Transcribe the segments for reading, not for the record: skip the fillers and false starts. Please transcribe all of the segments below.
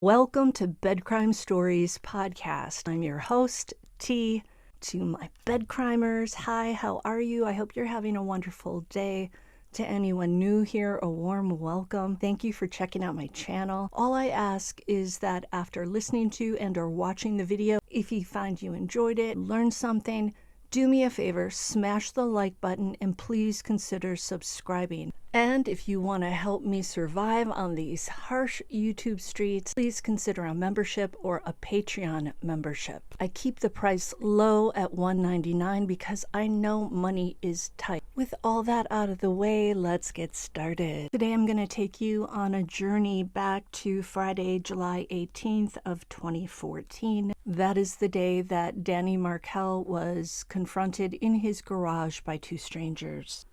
Welcome to Bed Crime Stories podcast. I'm your host, T. To my bed crimers, hi, how are you? I hope you're having a wonderful day. To anyone new here, a warm welcome. Thank you for checking out my channel. All I ask is that after listening to and or watching the video, if you find you enjoyed it, learned something, do me a favor, smash the like button and please consider subscribing. And if you want to help me survive on these harsh YouTube streets, please consider a membership or a Patreon membership. I keep the price low at $1.99 because I know money is tight. With all that out of the way, let's get started. Today I'm going to take you on a journey back to Friday, July 18th of 2014. That is the day that Dan Markel was confronted in his garage by two strangers.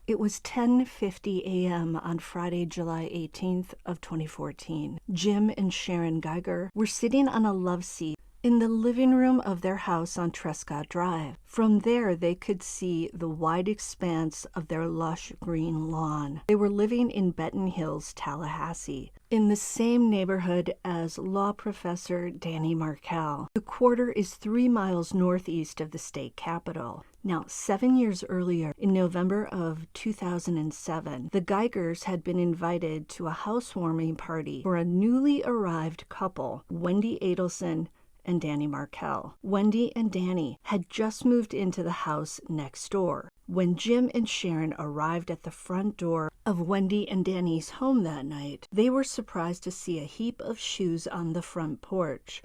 It was 10:50 a.m. on Friday, July 18th of 2014. Jim and Sharon Geiger were sitting on a love seat in the living room of their house on Trescott Drive. From there, they could see the wide expanse of their lush green lawn. They were living in Benton Hills, Tallahassee, in the same neighborhood as law professor Dan Markel. The quarter is 3 miles northeast of the state capital. Now, 7 years earlier, in November of 2007, the Geigers had been invited to a housewarming party for a newly arrived couple, Wendi Adelson and Dan Markel. Wendi and Danny had just moved into the house next door. When Jim and Sharon arrived at the front door of Wendi and Danny's home that night, they were surprised to see a heap of shoes on the front porch,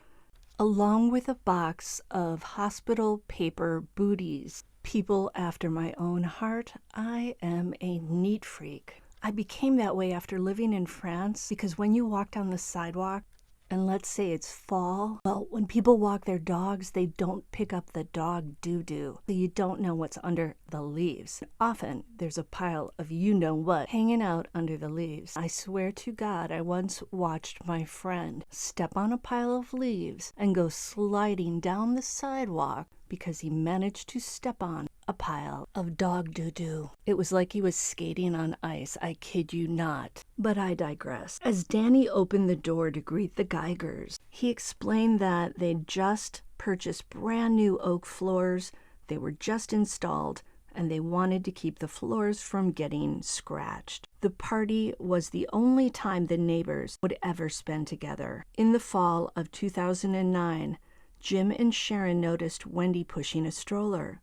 along with a box of hospital paper booties. People after my own heart, I am a neat freak. I became that way after living in France because when you walk down the sidewalk, and let's say it's fall, well, when people walk their dogs, they don't pick up the dog doo-doo. So you don't know what's under the leaves. Often, there's a pile of you-know-what hanging out under the leaves. I swear to God, I once watched my friend step on a pile of leaves and go sliding down the sidewalk because he managed to step on a pile of dog doo-doo. It was like he was skating on ice, I kid you not. But I digress. As Danny opened the door to greet the Geigers, he explained that they'd just purchased brand new oak floors, they were just installed, and they wanted to keep the floors from getting scratched. The party was the only time the neighbors would ever spend together. In the fall of 2009, Jim and Sharon noticed Wendi pushing a stroller.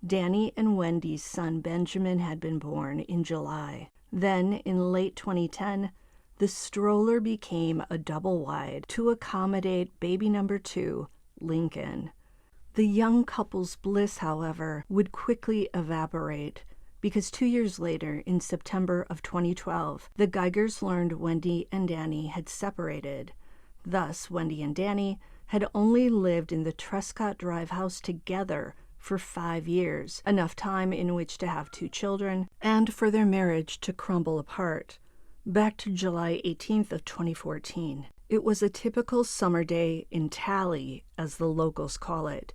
Danny and Wendy's son Benjamin had been born in July. Then, in late 2010, the stroller became a double wide to accommodate baby number 2, Lincoln. The young couple's bliss, however, would quickly evaporate because 2 years later, in September of 2012, the Geigers learned Wendi and Danny had separated. Thus, Wendi and Danny had only lived in the Trescott Drive house together for 5 years, enough time in which to have 2 children, and for their marriage to crumble apart. Back to July 18th of 2014. It was a typical summer day in Tally, as the locals call it.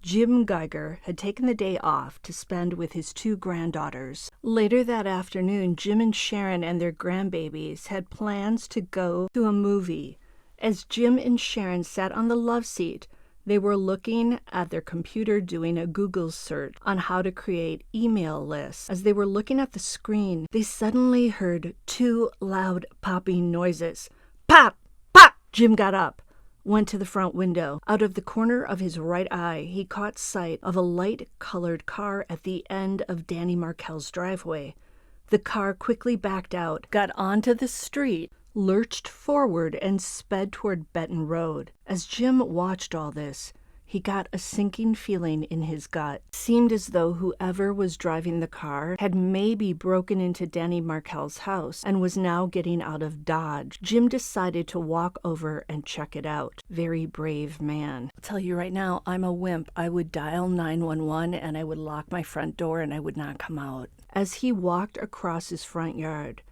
Jim Geiger had taken the day off to spend with his 2 granddaughters. Later that afternoon, Jim and Sharon and their grandbabies had plans to go to a movie. As Jim and Sharon sat on the love seat, they were looking at their computer doing a Google search on how to create email lists. As they were looking at the screen, they suddenly heard 2 loud popping noises. Pop! Pop! Jim got up, went to the front window. Out of the corner of his right eye, he caught sight of a light-colored car at the end of Dan Markel's driveway. The car quickly backed out, got onto the street, lurched forward, and sped toward Benton Road. As Jim watched all this, he got a sinking feeling in his gut. It seemed as though whoever was driving the car had maybe broken into Dan Markel's house and was now getting out of Dodge. Jim decided to walk over and check it out. Very brave man. I'll tell you right now, I'm a wimp. I would dial 911 and I would lock my front door and I would not come out. As he walked across his front yard,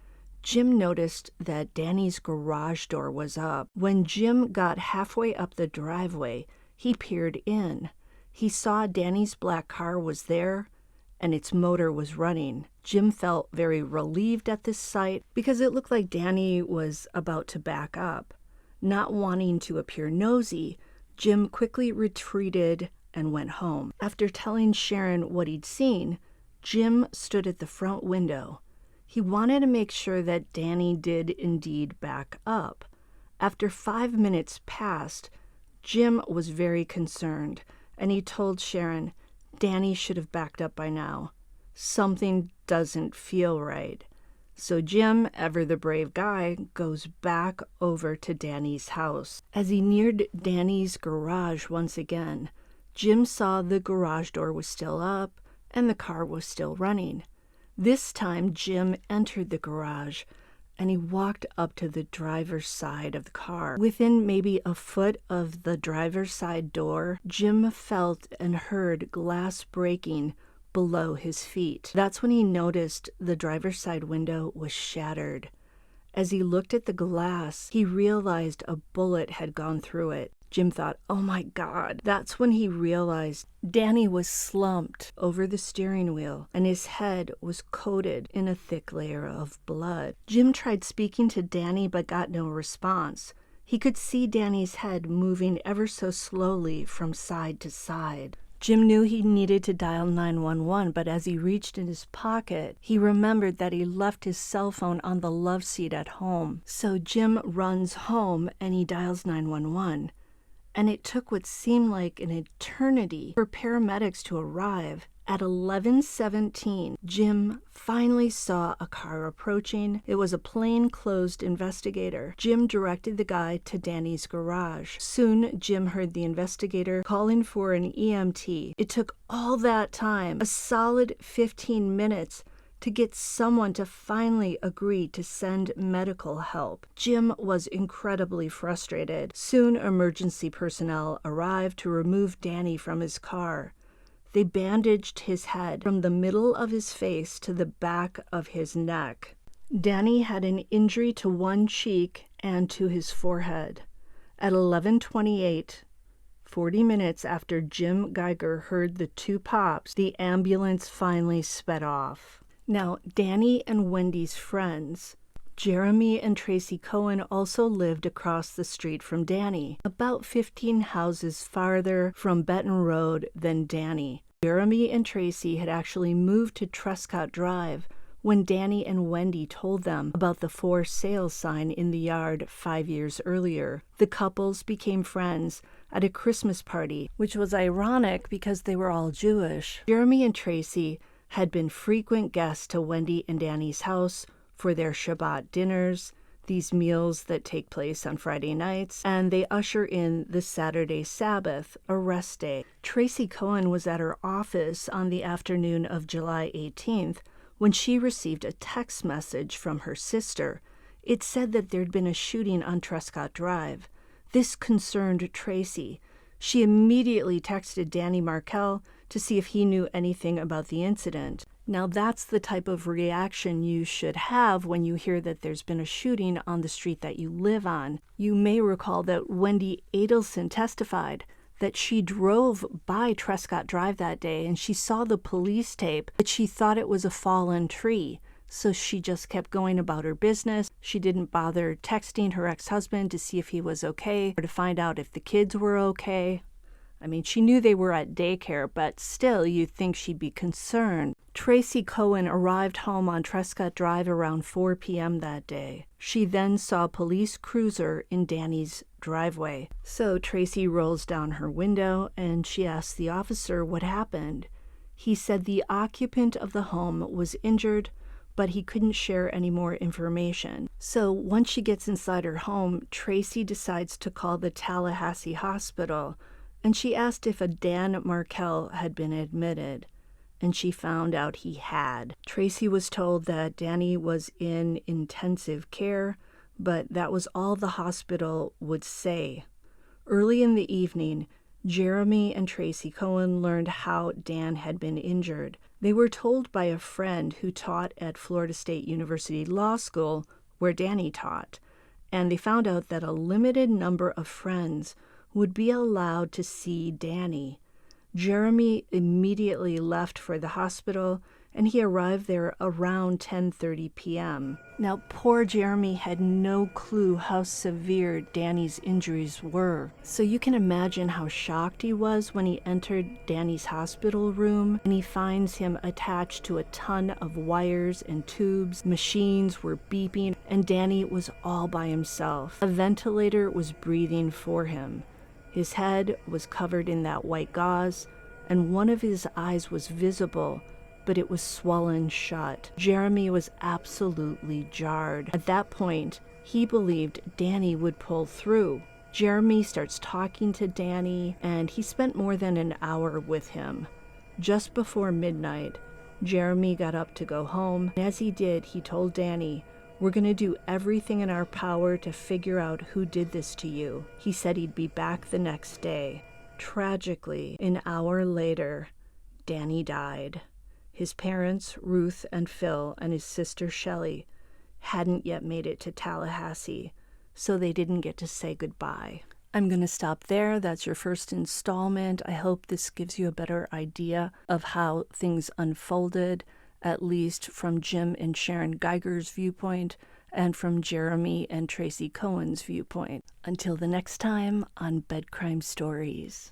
Jim noticed that Danny's garage door was up. When Jim got halfway up the driveway, he peered in. He saw Danny's black car was there, and its motor was running. Jim felt very relieved at this sight because it looked like Danny was about to back up. Not wanting to appear nosy, Jim quickly retreated and went home. After telling Sharon what he'd seen, Jim stood at the front window. He wanted to make sure that Danny did indeed back up. After 5 minutes passed, Jim was very concerned, and he told Sharon, Danny should have backed up by now. Something doesn't feel right. So Jim, ever the brave guy, goes back over to Danny's house. As he neared Danny's garage once again, Jim saw the garage door was still up and the car was still running. This time Jim entered the garage and he walked up to the driver's side of the car. Within maybe a foot of the driver's side door, Jim felt and heard glass breaking below his feet. That's when he noticed the driver's side window was shattered. As he looked at the glass, he realized a bullet had gone through it. Jim thought, oh my God. That's when he realized Danny was slumped over the steering wheel and his head was coated in a thick layer of blood. Jim tried speaking to Danny but got no response. He could see Danny's head moving ever so slowly from side to side. Jim knew he needed to dial 911, but as he reached in his pocket, he remembered that he left his cell phone on the love seat at home. So Jim runs home and he dials 911. And it took what seemed like an eternity for paramedics to arrive. At 11:17, Jim finally saw a car approaching. It was a plainclothes investigator. Jim directed the guy to Danny's garage. Soon, Jim heard the investigator calling for an EMT. It took all that time, a solid 15 minutes, to get someone to finally agree to send medical help. Jim was incredibly frustrated. Soon, emergency personnel arrived to remove Danny from his car. They bandaged his head from the middle of his face to the back of his neck. Danny had an injury to one cheek and to his forehead. At 11:28, 40 minutes after Jim Geiger heard the two pops, the ambulance finally sped off. Now, Danny and Wendi's friends, Jeremy and Tracey Cohen, also lived across the street from Danny, about 15 houses farther from Benton Road than Danny. Jeremy and Tracey had actually moved to Trescott Drive when Danny and Wendi told them about the for sale sign in the yard 5 years earlier. The couples became friends at a Christmas party, which was ironic because they were all Jewish. Jeremy and Tracey had been frequent guests to Wendi and Danny's house for their Shabbat dinners, these meals that take place on Friday nights, and they usher in the Saturday Sabbath, a rest day. Tracey Cohen was at her office on the afternoon of July 18th when she received a text message from her sister. It said that there'd been a shooting on Trescott Drive. This concerned Tracey. She immediately texted Dan Markel to see if he knew anything about the incident. Now that's the type of reaction you should have when you hear that there's been a shooting on the street that you live on. You may recall that Wendi Adelson testified that she drove by Trescott Drive that day and she saw the police tape, but she thought it was a fallen tree. So she just kept going about her business. She didn't bother texting her ex-husband to see if he was okay or to find out if the kids were okay. I mean, she knew they were at daycare, but still, you'd think she'd be concerned. Tracey Cohen arrived home on Trescott Drive around 4 p.m. that day. She then saw a police cruiser in Danny's driveway. So Tracey rolls down her window and she asks the officer what happened. He said the occupant of the home was injured, but he couldn't share any more information. So once she gets inside her home, Tracey decides to call the Tallahassee hospital, and she asked if a Dan Markel had been admitted, and she found out he had. Tracey was told that Danny was in intensive care, but that was all the hospital would say. Early in the evening, Jeremy and Tracey Cohen learned how Dan had been injured. They were told by a friend who taught at Florida State University Law School, where Danny taught, and they found out that a limited number of friends would be allowed to see Danny. Jeremy immediately left for the hospital. and he arrived there around 10:30 p.m. Now, poor Jeremy had no clue how severe Danny's injuries were, so you can imagine how shocked he was when he entered Danny's hospital room and he finds him attached to a ton of wires and tubes. Machines were beeping, and Danny was all by himself. A ventilator was breathing for him. His head was covered in that white gauze, and one of his eyes was visible, but it was swollen shut. Jeremy was absolutely jarred. At that point, he believed Danny would pull through. Jeremy starts talking to Danny, and he spent more than an hour with him. Just before midnight, Jeremy got up to go home, and as he did, he told Danny, "We're going to do everything in our power to figure out who did this to you." He said he'd be back the next day. Tragically, an hour later, Danny died. His parents, Ruth and Phil, and his sister Shelley, hadn't yet made it to Tallahassee, so they didn't get to say goodbye. I'm going to stop there. That's your first installment. I hope this gives you a better idea of how things unfolded, at least from Jim and Sharon Geiger's viewpoint and from Jeremy and Tracey Cohen's viewpoint. Until the next time on Bed Crime Stories.